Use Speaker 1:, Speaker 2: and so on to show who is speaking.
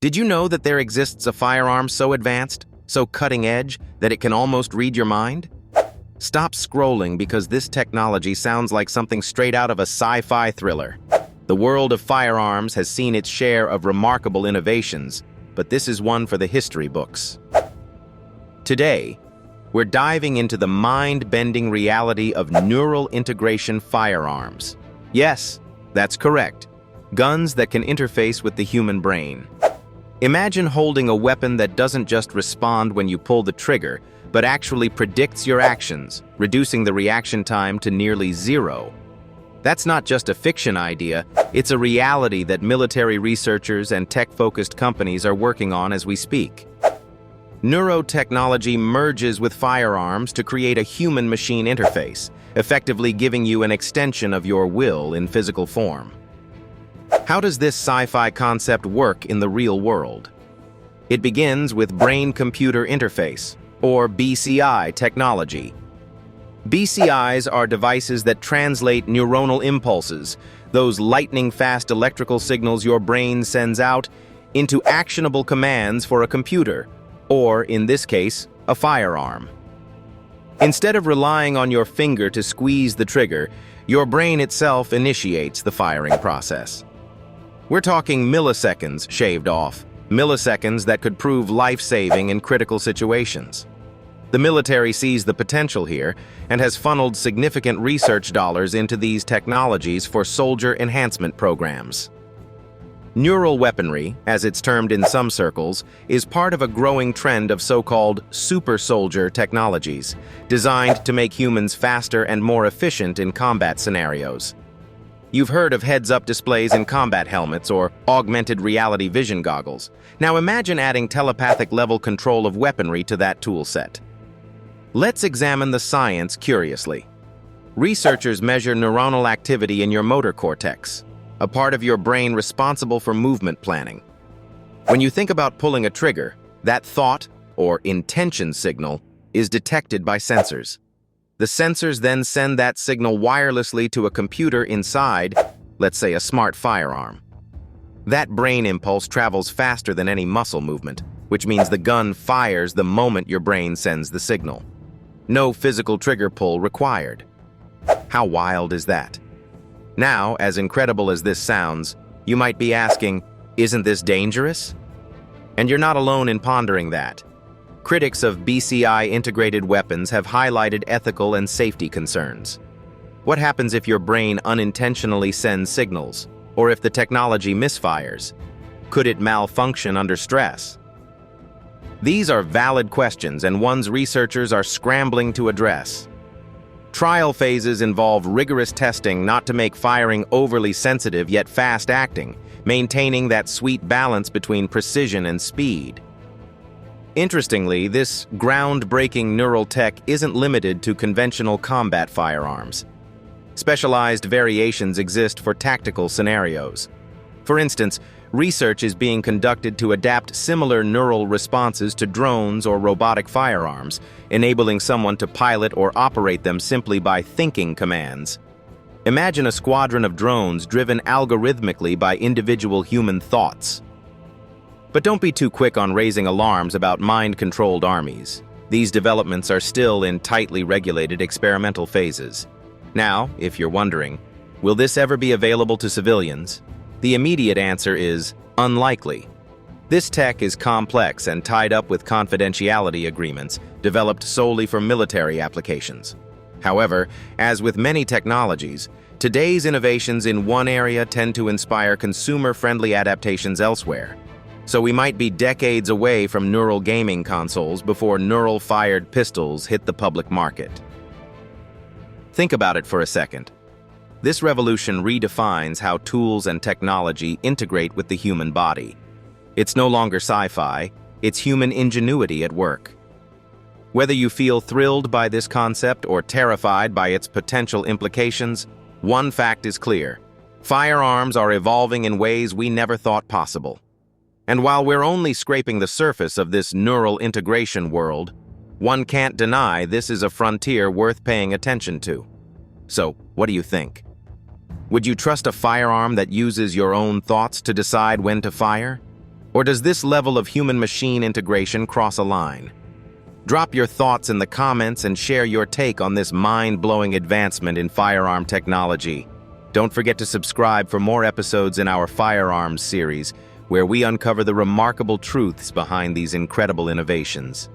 Speaker 1: Did you know that there exists a firearm so advanced, so cutting edge, that it can almost read your mind? Stop scrolling because this technology sounds like something straight out of a sci-fi thriller. The world of firearms has seen its share of remarkable innovations, but this is one for the history books. Today, we're diving into the mind-bending reality of neural integration firearms. Yes, that's correct. Guns that can interface with the human brain. Imagine holding a weapon that doesn't just respond when you pull the trigger, but actually predicts your actions, reducing the reaction time to nearly zero. That's not just a fiction idea, it's a reality that military researchers and tech-focused companies are working on as we speak. Neurotechnology merges with firearms to create a human-machine interface, effectively giving you an extension of your will in physical form. How does this sci-fi concept work in the real world? It begins with brain-computer interface, or BCI technology. BCIs are devices that translate neuronal impulses, those lightning-fast electrical signals your brain sends out, into actionable commands for a computer, or, in this case, a firearm. Instead of relying on your finger to squeeze the trigger, your brain itself initiates the firing process. We're talking milliseconds shaved off, milliseconds that could prove life-saving in critical situations. The military sees the potential here and has funneled significant research dollars into these technologies for soldier enhancement programs. Neural weaponry, as it's termed in some circles, is part of a growing trend of so-called super soldier technologies, designed to make humans faster and more efficient in combat scenarios. You've heard of heads-up displays in combat helmets or augmented reality vision goggles. Now imagine adding telepathic-level control of weaponry to that tool set. Let's examine the science curiously. Researchers measure neuronal activity in your motor cortex, a part of your brain responsible for movement planning. When you think about pulling a trigger, that thought, or intention signal, is detected by sensors. The sensors then send that signal wirelessly to a computer inside, let's say a smart firearm. That brain impulse travels faster than any muscle movement, which means the gun fires the moment your brain sends the signal. No physical trigger pull required. How wild is that? Now, as incredible as this sounds, you might be asking, isn't this dangerous? And you're not alone in pondering that. Critics of BCI-integrated weapons have highlighted ethical and safety concerns. What happens if your brain unintentionally sends signals, or if the technology misfires? Could it malfunction under stress? These are valid questions and ones researchers are scrambling to address. Trial phases involve rigorous testing not to make firing overly sensitive yet fast-acting, maintaining that sweet balance between precision and speed. Interestingly, this groundbreaking neural tech isn't limited to conventional combat firearms. Specialized variations exist for tactical scenarios. For instance, research is being conducted to adapt similar neural responses to drones or robotic firearms, enabling someone to pilot or operate them simply by thinking commands. Imagine a squadron of drones driven algorithmically by individual human thoughts. But don't be too quick on raising alarms about mind-controlled armies. These developments are still in tightly regulated experimental phases. Now, if you're wondering, will this ever be available to civilians? The immediate answer is unlikely. This tech is complex and tied up with confidentiality agreements developed solely for military applications. However, as with many technologies, today's innovations in one area tend to inspire consumer-friendly adaptations elsewhere. So we might be decades away from neural gaming consoles before neural-fired pistols hit the public market. Think about it for a second. This revolution redefines how tools and technology integrate with the human body. It's no longer sci-fi, it's human ingenuity at work. Whether you feel thrilled by this concept or terrified by its potential implications, one fact is clear: firearms are evolving in ways we never thought possible. And while we're only scraping the surface of this neural integration world, one can't deny this is a frontier worth paying attention to. So, what do you think? Would you trust a firearm that uses your own thoughts to decide when to fire? Or does this level of human-machine integration cross a line? Drop your thoughts in the comments and share your take on this mind-blowing advancement in firearm technology. Don't forget to subscribe for more episodes in our Firearms series, where we uncover the remarkable truths behind these incredible innovations.